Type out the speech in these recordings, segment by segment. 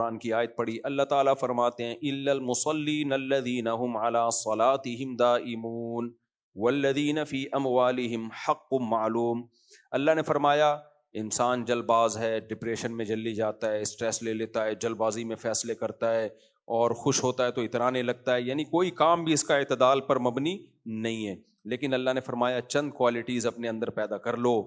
قرآن کی آیت پڑھی, اللہ تعالیٰ فرماتے ہیں الا المصلین الذین هم علی صلاتهم دائمون والذین فی اموالہم حق معلوم. اللہ نے فرمایا انسان جلد باز ہے, ڈپریشن میں جلدی جاتا ہے, اسٹریس لے لیتا ہے, جلد بازی میں فیصلے کرتا ہے, اور خوش ہوتا ہے تو اترانے لگتا ہے, یعنی کوئی کام بھی اس کا اعتدال پر مبنی نہیں ہے. لیکن اللہ نے فرمایا چند کوالٹیز اپنے اندر پیدا کر لو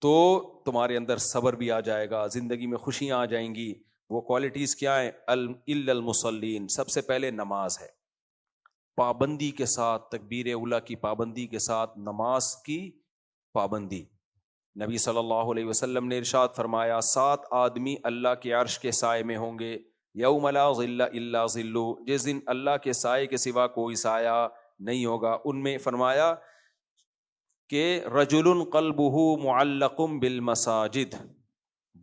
تو تمہارے اندر صبر بھی آ جائے گا, زندگی میں خوشیاں آ جائیں گی. وہ کوالٹیز کیا ہیں؟ الا المصلین, سب سے پہلے نماز ہے, پابندی کے ساتھ, تکبیر اولیٰ کی پابندی کے ساتھ نماز کی پابندی. نبی صلی اللہ علیہ وسلم نے ارشاد فرمایا 7 آدمی اللہ کے عرش کے سائے میں ہوں گے, یوم لا ظل الا ظلہ, جس دن اللہ کے سائے کے سوا کوئی سایہ نہیں ہوگا. ان میں فرمایا کہ رجل قلبہ معلق بالمساجد,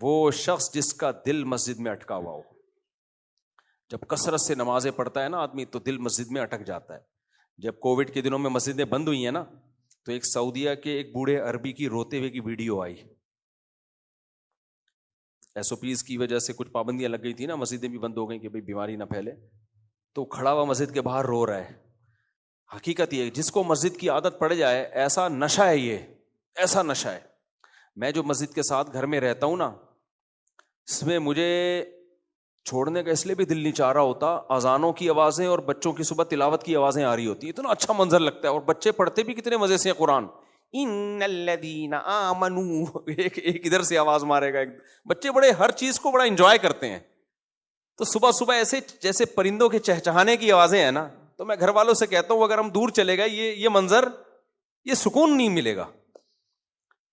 وہ شخص جس کا دل مسجد میں اٹکا ہوا ہو. جب کثرت سے نمازیں پڑھتا ہے نا آدمی تو دل مسجد میں اٹک جاتا ہے. جب کووڈ کے دنوں میں مسجدیں بند ہوئی ہیں نا تو ایک سعودیہ کے ایک بوڑھے عربی کی روتے ہوئے کی ویڈیو آئی. ایس او پیز کی وجہ سے کچھ پابندیاں لگ گئی تھی نا, مسجدیں بھی بند ہو گئیں کہ بھئی بیماری نہ پھیلے, تو کھڑا ہوا مسجد کے باہر رو رہا ہے. حقیقت یہ جس کو مسجد کی عادت پڑ جائے ایسا نشہ ہے, یہ ایسا نشہ ہے. میں جو مسجد کے ساتھ گھر میں رہتا ہوں نا, اس میں مجھے چھوڑنے کا اس لیے بھی دل نہیں چاہ رہا ہوتا, اذانوں کی آوازیں اور بچوں کی صبح تلاوت کی آوازیں آ رہی ہوتی ہیں, اتنا اچھا منظر لگتا ہے, اور بچے پڑھتے بھی کتنے مزے سے ہیں قرآن. ان الذین آمنوا, ایک ادھر سے آواز مارے گا, بچے بڑے ہر چیز کو بڑا انجوائے کرتے ہیں. تو صبح صبح ایسے جیسے پرندوں کے چہچہانے کی آوازیں ہیں نا, تو میں گھر والوں سے کہتا ہوں اگر ہم دور چلے گئے یہ منظر, یہ سکون نہیں ملے گا.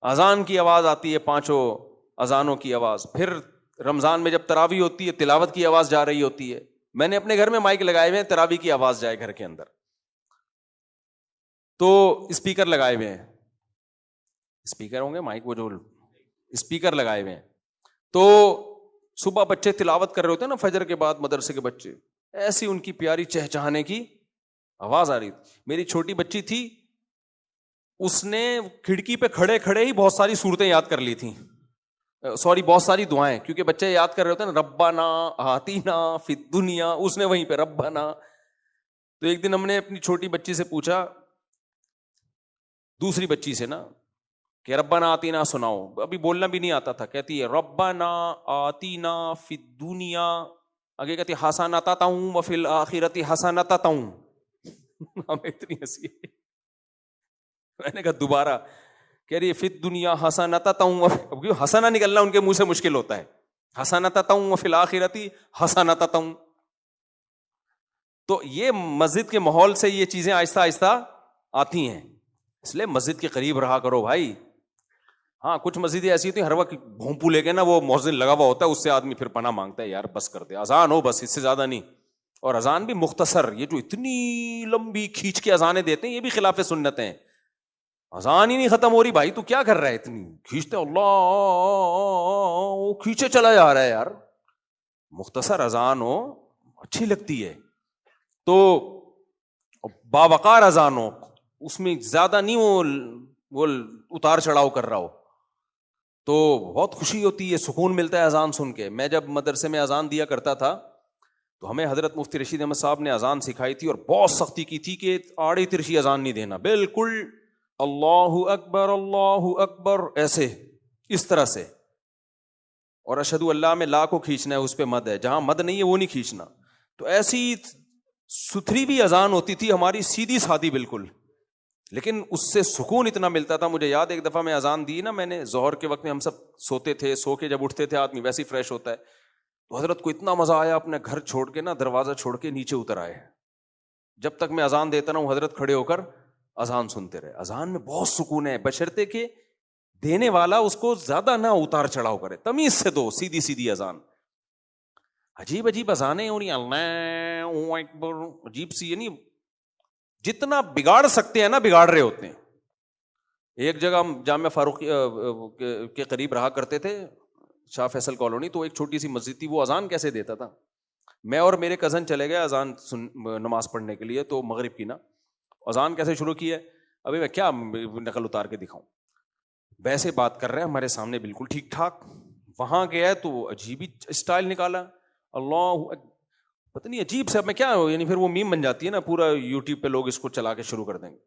اذان کی آواز آتی ہے, 5 اذانوں کی آواز, پھر رمضان میں جب تراویح ہوتی ہے تلاوت کی آواز جا رہی ہوتی ہے. میں نے اپنے گھر میں مائک لگائے ہوئے ہیں, تراویح کی آواز جائے گھر کے اندر, تو اسپیکر لگائے ہوئے ہیں, اسپیکر ہوں گے مائک, وہ جو اسپیکر لگائے ہوئے ہیں. تو صبح بچے تلاوت کر رہے ہوتے ہیں نا فجر کے بعد, مدرسے کے بچے, ایسی ان کی پیاری چہچہانے کی آواز آ رہی تھی. میری چھوٹی بچی تھی, اس نے کھڑکی پہ کھڑے کھڑے ہی بہت ساری صورتیں یاد کر لی تھیں, بہت ساری دعائیں, کیونکہ بچے یاد کر رہے ہوتے ہیں نا, ربنا آتینا فی الدنیا, اس نے وہیں پہ ربنا. تو ایک دن ہم نے اپنی چھوٹی بچی سے پوچھا, دوسری بچی سے نا, کہ ربنا آتینا سناؤ, ابھی بولنا بھی نہیں آتا تھا, کہتی ہے ربنا آتینا فی الدنیا, آگے کہتی ہے حسنۃ وفی الآخرۃ حسنۃ. ہمیں اتنی ہنسی, میں نے کہا دوبارہ, کہہ رہی ہے فی الدنیا حسنۃ, حسنہ نکلنا ان کے منہ سے مشکل ہوتا ہے, حسنۃ وفی الآخرۃ حسنۃ. تو یہ مسجد کے ماحول سے یہ چیزیں آہستہ آہستہ آتی ہیں, اس لیے مسجد کے قریب رہا کرو بھائی. ہاں کچھ مسجدیں ایسی ہوتی ہیں ہر وقت بھونپو لے کے نا وہ مؤذن لگا ہوا ہوتا ہے, اس سے آدمی پھر پناہ مانگتا ہے, یار بس کر دے, اذان ہو بس, اس سے زیادہ نہیں. اور اذان بھی مختصر, یہ جو اتنی لمبی کھینچ کے اذانیں دیتے ہیں یہ بھی خلاف سنت ہیں. اذان ہی نہیں ختم ہو رہی بھائی, تو کیا کر رہا ہے, اتنی کھینچتے اللہ وہ کھینچے چلا جا رہا ہے یار. مختصر اذان ہو اچھی لگتی ہے, تو باوقار اذان ہو, اس میں زیادہ نہیں وہ اتار چڑھاؤ کر رہا ہو, تو بہت خوشی ہوتی ہے, سکون ملتا ہے اذان سن کے. میں جب مدرسے میں اذان دیا کرتا تھا تو ہمیں حضرت مفتی رشید احمد صاحب نے اذان سکھائی تھی, اور بہت سختی کی تھی کہ آڑی ترشی اذان نہیں دینا, بالکل اللہ اکبر ایسے, اس طرح سے. اور اشہد اللہ میں لا کو کھینچنا ہے, اس پہ مد ہے, جہاں مد نہیں ہے وہ نہیں کھینچنا. تو ایسی ستھری بھی اذان ہوتی تھی ہماری, سیدھی سادھی بالکل, لیکن اس سے سکون اتنا ملتا تھا. مجھے یاد ایک دفعہ میں اذان دی نا, میں نے ظہر کے وقت میں, ہم سب سوتے تھے, سو کے جب اٹھتے تھے آدمی ویسے ہی فریش ہوتا ہے, تو حضرت کو اتنا مزہ آیا, اپنے گھر چھوڑ کے نا, دروازہ چھوڑ کے نیچے اتر آئے. جب تک میں اذان دیتا نا حضرت کھڑے ہو کر اذان سنتے رہے. اذان میں بہت سکون ہے, بشرطے کہ دینے والا اس کو زیادہ نہ اتار چڑھاؤ کرے, تمیز سے دو, سیدھی سیدھی اذان. عجیب عجیب اذانیں ہو رہی ہیں, اللہ اکبر, عجیب سی, یعنی جتنا بگاڑ سکتے ہیں نا بگاڑ رہے ہوتے ہیں. ایک جگہ ہم جامعہ فاروق کے قریب رہا کرتے تھے, شاہ فیصل کالونی, تو ایک چھوٹی سی مسجد تھی, وہ اذان کیسے دیتا تھا. میں اور میرے کزن چلے گئے اذان نماز پڑھنے کے لیے, تو مغرب کی نا, اذان کیسے شروع کی ہے, ابھی میں کیا نقل اتار کے دکھاؤں, ویسے بات کر رہے ہیں ہمارے سامنے بالکل ٹھیک ٹھاک. وہاں گیا تو عجیب ہی اسٹائل نکالا, اللہ پتہ نہیں عجیب سے میں کیا یعنی پھر وہ میم بن جاتی ہے نا, پورا یوٹیوب پہ لوگ اس کو چلا کے شروع کر دیں گے.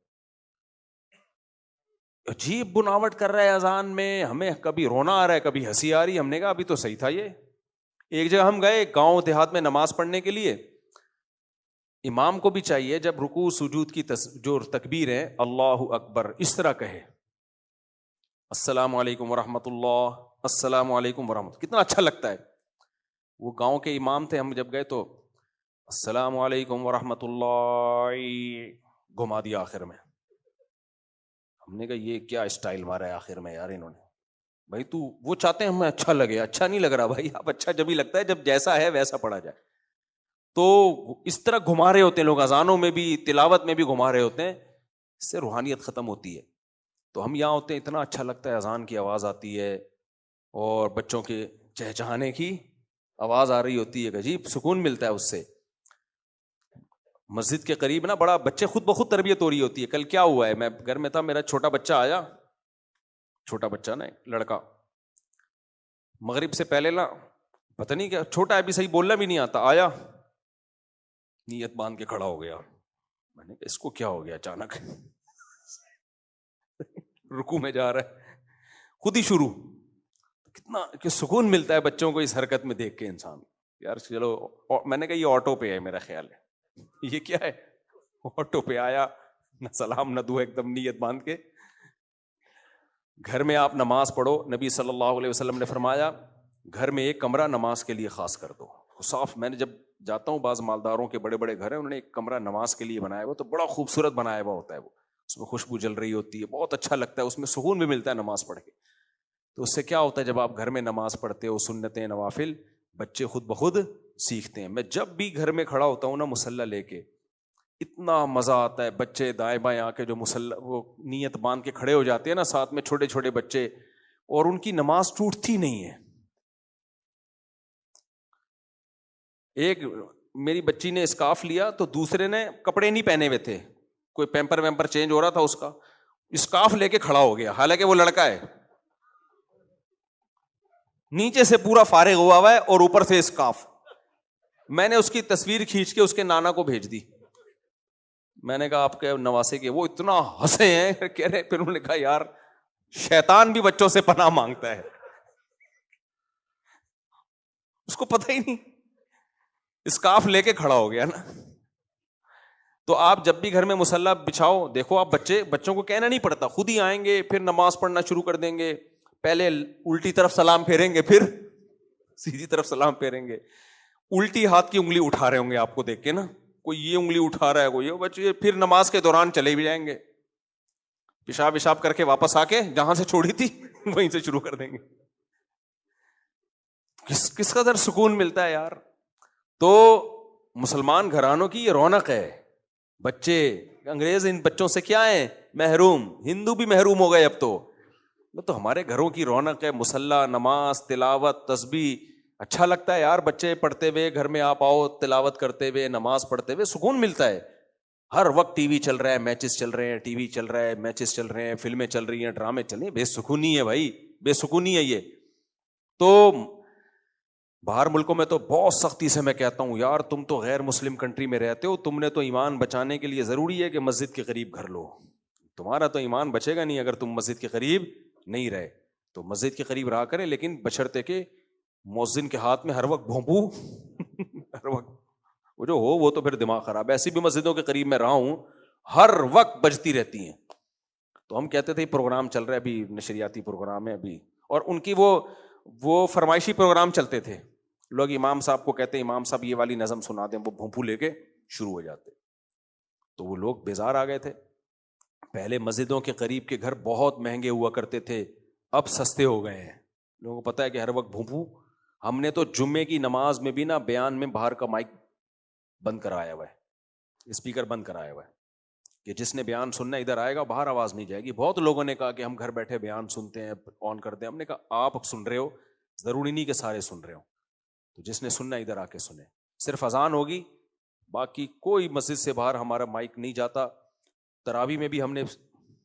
عجیب بناوٹ کر رہا ہے اذان میں, ہمیں کبھی رونا آ رہا ہے کبھی ہنسی آ رہی ہے. ہم نے کہا ابھی تو صحیح تھا یہ. ایک جگہ ہم گئے گاؤں دیہات میں نماز پڑھنے کے لیے, امام کو بھی چاہیے جب رکوع سجود کی جو تکبیر ہے اللہ اکبر اس طرح کہے, السلام علیکم ورحمۃ اللہ, السلام علیکم ورحمۃ, کتنا اچھا لگتا ہے. وہ گاؤں کے امام تھے, ہم جب گئے تو السلام علیکم ورحمۃ اللہ گھما دیا آخر میں. ہم نے کہا یہ کیا اسٹائل مارا ہے آخر میں یار انہوں نے. بھائی تو وہ چاہتے ہیں ہمیں اچھا لگے, اچھا نہیں لگ رہا بھائی, اب اچھا جب ہی لگتا ہے جب جیسا ہے ویسا پڑھا جائے. تو اس طرح گھما رہے ہوتے ہیں لوگ, اذانوں میں بھی تلاوت میں بھی گھما رہے ہوتے ہیں, اس سے روحانیت ختم ہوتی ہے. تو ہم یہاں ہوتے ہیں اتنا اچھا لگتا ہے, اذان کی آواز آتی ہے اور بچوں کے چہچہانے کی آواز آ رہی ہوتی ہے, عجیب سکون ملتا ہے اس سے. مسجد کے قریب نا بڑا بچے خود بخود تربیت ہو رہی ہوتی ہے. کل کیا ہوا ہے, میں گھر میں تھا, میرا چھوٹا بچہ آیا, چھوٹا بچہ نا لڑکا, مغرب سے پہلے نا پتہ نہیں کیا, چھوٹا ہے بھی صحیح بولنا بھی نہیں آتا, آیا نیت باندھ کے کھڑا ہو گیا. میں نے کہا اس کو کیا ہو گیا اچانک, رکوع میں جا رہا ہے خود ہی شروع. کتنا کہ سکون ملتا ہے بچوں کو اس حرکت میں دیکھ کے انسان. یار چلو, میں نے کہا یہ آٹو پہ ہے میرا خیال ہے, یہ کیا ہے آٹو پہ آیا, نہ سلام نہ دعا, ایک دم نیت باندھ کے. گھر میں آپ نماز پڑھو, نبی صلی اللہ علیہ وسلم نے فرمایا گھر میں ایک کمرہ نماز کے لیے خاص کر دو, صاف. میں نے جب جاتا ہوں بعض مالداروں کے بڑے بڑے گھر ہیں, انہوں نے ایک کمرہ نماز کے لیے بنایا ہوا, تو بڑا خوبصورت بنایا ہوا ہوتا ہے, وہ اس میں خوشبو جل رہی ہوتی ہے, بہت اچھا لگتا ہے, اس میں سکون بھی ملتا ہے نماز پڑھ کے. تو اس سے کیا ہوتا ہے جب آپ گھر میں نماز پڑھتے ہو سنتیں نوافل, بچے خود بخود سیکھتے ہیں. میں جب بھی گھر میں کھڑا ہوتا ہوں نا مصلی لے کے, اتنا مزہ آتا ہے. بچے دائیں بائیں آ کے جو مصلی وہ نیت باندھ کے کھڑے ہو جاتے ہیں نا, ساتھ میں چھوٹے چھوٹے بچے, اور ان کی نماز ٹوٹتی نہیں ہے. ایک میری بچی نے اسکارف لیا تو دوسرے نے کپڑے نہیں پہنے ہوئے تھے, کوئی پیمپر ویمپر چینج ہو رہا تھا اس کا, اسکارف لے کے کھڑا ہو گیا, حالانکہ وہ لڑکا ہے, نیچے سے پورا فارغ ہوا ہوا ہے اور اوپر سے اسکارف. میں نے اس کی تصویر کھینچ کے اس کے نانا کو بھیج دی. میں نے کہا آپ کے نواسے کے, وہ اتنا ہنسے ہیں, کہہ رہے, پھر انہوں نے کہا یار شیطان بھی بچوں سے پناہ مانگتا ہے, اس کو پتہ ہی نہیں, اسکارف لے کے کھڑا ہو گیا نا. تو آپ جب بھی گھر میں مصلی بچھاؤ, دیکھو آپ بچوں کو کہنا نہیں پڑتا, خود ہی آئیں گے, پھر نماز پڑھنا شروع کر دیں گے. پہلے الٹی طرف سلام پھیریں گے, پھر سیدھی طرف سلام پھیریں گے. الٹی ہاتھ کی انگلی اٹھا رہے ہوں گے آپ کو دیکھ کے نا, کوئی یہ انگلی اٹھا رہا ہے, کوئی یہ بچے, پھر نماز کے دوران چلے بھی جائیں گے, پیشاب وشاب کر کے واپس آ کے جہاں سے چھوڑی تھی وہیں سے شروع کر دیں گے. کس قدر سکون ملتا ہے یار. تو مسلمان گھرانوں کی یہ رونق ہے. بچے انگریز ان بچوں سے کیا ہیں, محروم. ہندو بھی محروم ہو گئے اب تو ہمارے گھروں کی رونق ہے. مصلی, نماز, تلاوت, تسبیح, اچھا لگتا ہے یار. بچے پڑھتے ہوئے گھر میں آپ آؤ, تلاوت کرتے ہوئے, نماز پڑھتے ہوئے سکون ملتا ہے. ہر وقت ٹی وی چل رہا ہے, میچز چل رہے ہیں, ٹی وی چل رہا ہے, میچز چل رہے ہیں, فلمیں چل رہی ہیں, ڈرامے چل رہے ہیں, بے سکونی ہے بھائی, بے سکونی ہے یہ. تو باہر ملکوں میں تو بہت سختی سے میں کہتا ہوں یار تم تو غیر مسلم کنٹری میں رہتے ہو, تم نے تو ایمان بچانے کے لیے ضروری ہے کہ مسجد کے قریب گھر لو. تمہارا تو ایمان بچے گا نہیں اگر تم مسجد کے قریب نہیں رہے. تو مسجد کے قریب رہا کریں, لیکن بشرطے کہ مؤذن کے ہاتھ میں ہر وقت بھونپو ہر وقت وہ جو ہو, وہ تو پھر دماغ خراب. ایسی بھی مسجدوں کے قریب میں رہا ہوں, ہر وقت بجتی رہتی ہیں. تو ہم کہتے تھے پروگرام چل رہا ہے ابھی, نشریاتی پروگرام ہے ابھی, اور ان کی وہ فرمائشی پروگرام چلتے تھے. لوگ امام صاحب کو کہتے ہیں امام صاحب یہ والی نظم سنا دیں, وہ بھونپو لے کے شروع ہو جاتے. تو وہ لوگ بیزار آ گئے تھے. پہلے مسجدوں کے قریب کے گھر بہت مہنگے ہوا کرتے تھے, اب سستے ہو گئے ہیں. لوگوں کو پتہ ہے کہ ہر وقت بھونپو. ہم نے تو جمعے کی نماز میں بھی نا بیان میں باہر کا مائک بند کرایا ہوا ہے, اسپیکر بند کرایا ہوا ہے, کہ جس نے بیان سننا ادھر آئے گا, باہر آواز نہیں جائے گی. بہت لوگوں نے کہا کہ ہم گھر بیٹھے بیان سنتے ہیں, آن کرتے ہیں. ہم نے کہا آپ سن رہے ہو, ضروری نہیں کہ سارے سن رہے ہو, تو جس نے سننا ادھر آ کے سنے. صرف اذان ہوگی, باقی کوئی مسجد سے باہر ہمارا مائک نہیں جاتا. تراویح میں بھی ہم نے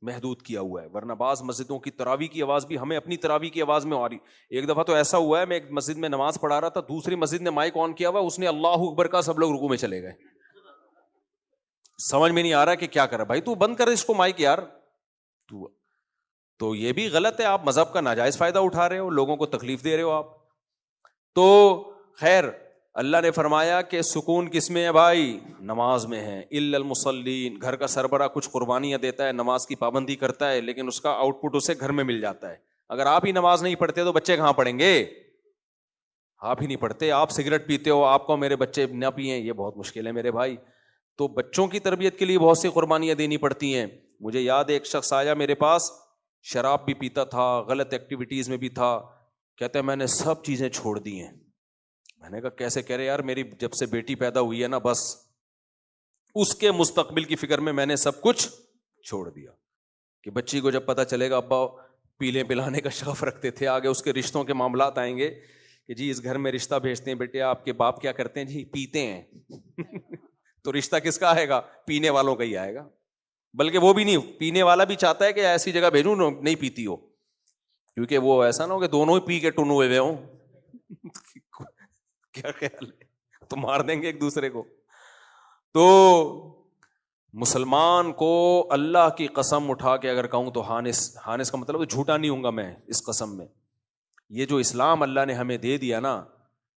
محدود کیا ہوا ہے، ورنہ بعض مسجدوں کی تراویح کی آواز بھی ہمیں اپنی تراویح کی آواز میں آ رہی. ایک دفعہ تو ایسا ہوا ہے، میں ایک مسجد میں نماز پڑھا رہا تھا، دوسری مسجد نے مائک آن کیا ہوا، اس نے اللہ اکبر کا، سب لوگ رکوع میں چلے گئے. سمجھ میں نہیں آ رہا کہ کیا کرا. بھائی تو بند کر اس کو مائک یار. تو یہ بھی غلط ہے، آپ مذہب کا ناجائز فائدہ اٹھا رہے ہو، لوگوں کو تکلیف دے رہے ہو آپ. تو خیر اللہ نے فرمایا کہ سکون کس میں ہے بھائی؟ نماز میں ہے. الا المصلین، گھر کا سربراہ کچھ قربانیاں دیتا ہے، نماز کی پابندی کرتا ہے، لیکن اس کا آؤٹ پٹ اسے گھر میں مل جاتا ہے. اگر آپ ہی نماز نہیں پڑھتے تو بچے کہاں پڑھیں گے؟ آپ ہی نہیں پڑھتے، آپ سگریٹ پیتے ہو، آپ کو میرے بچے نہ پئیں، یہ بہت مشکل ہے میرے بھائی. تو بچوں کی تربیت کے لیے بہت سی قربانیاں دینی پڑتی ہیں. مجھے یاد ہے ایک شخص آیا میرے پاس، شراب بھی پیتا تھا، غلط ایکٹیویٹیز میں بھی تھا، کہتا ہے میں نے سب چیزیں چھوڑ دی ہیں. میں نے کہا کیسے؟ کہہ رہے یار میری جب سے بیٹی پیدا ہوئی ہے نا، بس اس کے مستقبل کی فکر میں نے سب کچھ چھوڑ دیا. کہ بچی کو جب پتہ چلے گا ابا پیلے پلانے کا شوق رکھتے تھے، آگے اس کے رشتوں کے معاملات آئیں گے کہ جی اس گھر میں رشتہ بھیجتے ہیں، بیٹے آپ کے باپ کیا کرتے ہیں؟ جی پیتے ہیں. تو رشتہ کس کا آئے گا؟ پینے والوں کا ہی آئے گا. بلکہ وہ بھی نہیں، پینے والا بھی چاہتا ہے کہ ایسی جگہ بھیجوں نہیں پیتی ہو، کیونکہ وہ ایسا نہ ہو کہ دونوں ہی پی کے ٹن ہوئے ہوں. کیا خیال ہے؟ تو مار دیں گے ایک دوسرے کو. تو مسلمان کو اللہ کی قسم اٹھا کے اگر کہوں تو ہانس کا مطلب جھوٹا نہیں ہوں گا میں اس قسم میں. یہ جو اسلام اللہ نے ہمیں دے دیا نا،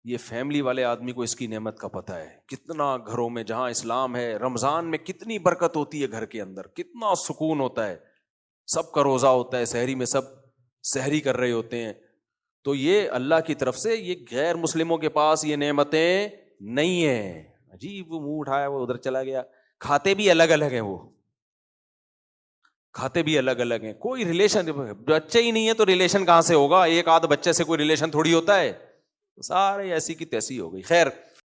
یہ فیملی والے آدمی کو اس کی نعمت کا پتہ ہے. کتنا گھروں میں جہاں اسلام ہے، رمضان میں کتنی برکت ہوتی ہے گھر کے اندر، کتنا سکون ہوتا ہے، سب کا روزہ ہوتا ہے، سحری میں سب سحری کر رہے ہوتے ہیں. تو یہ اللہ کی طرف سے، یہ غیر مسلموں کے پاس یہ نعمتیں نہیں ہیں. عجیب، وہ منہ اٹھایا وہ ادھر چلا گیا. کھاتے بھی الگ الگ ہیں، وہ کھاتے بھی الگ الگ ہیں. کوئی ریلیشن، بچے ہی نہیں ہے تو ریلیشن کہاں سے ہوگا؟ ایک آدھ بچے سے کوئی ریلیشن تھوڑی ہوتا ہے. سارے ایسی کی تیسی ہو گئی. خیر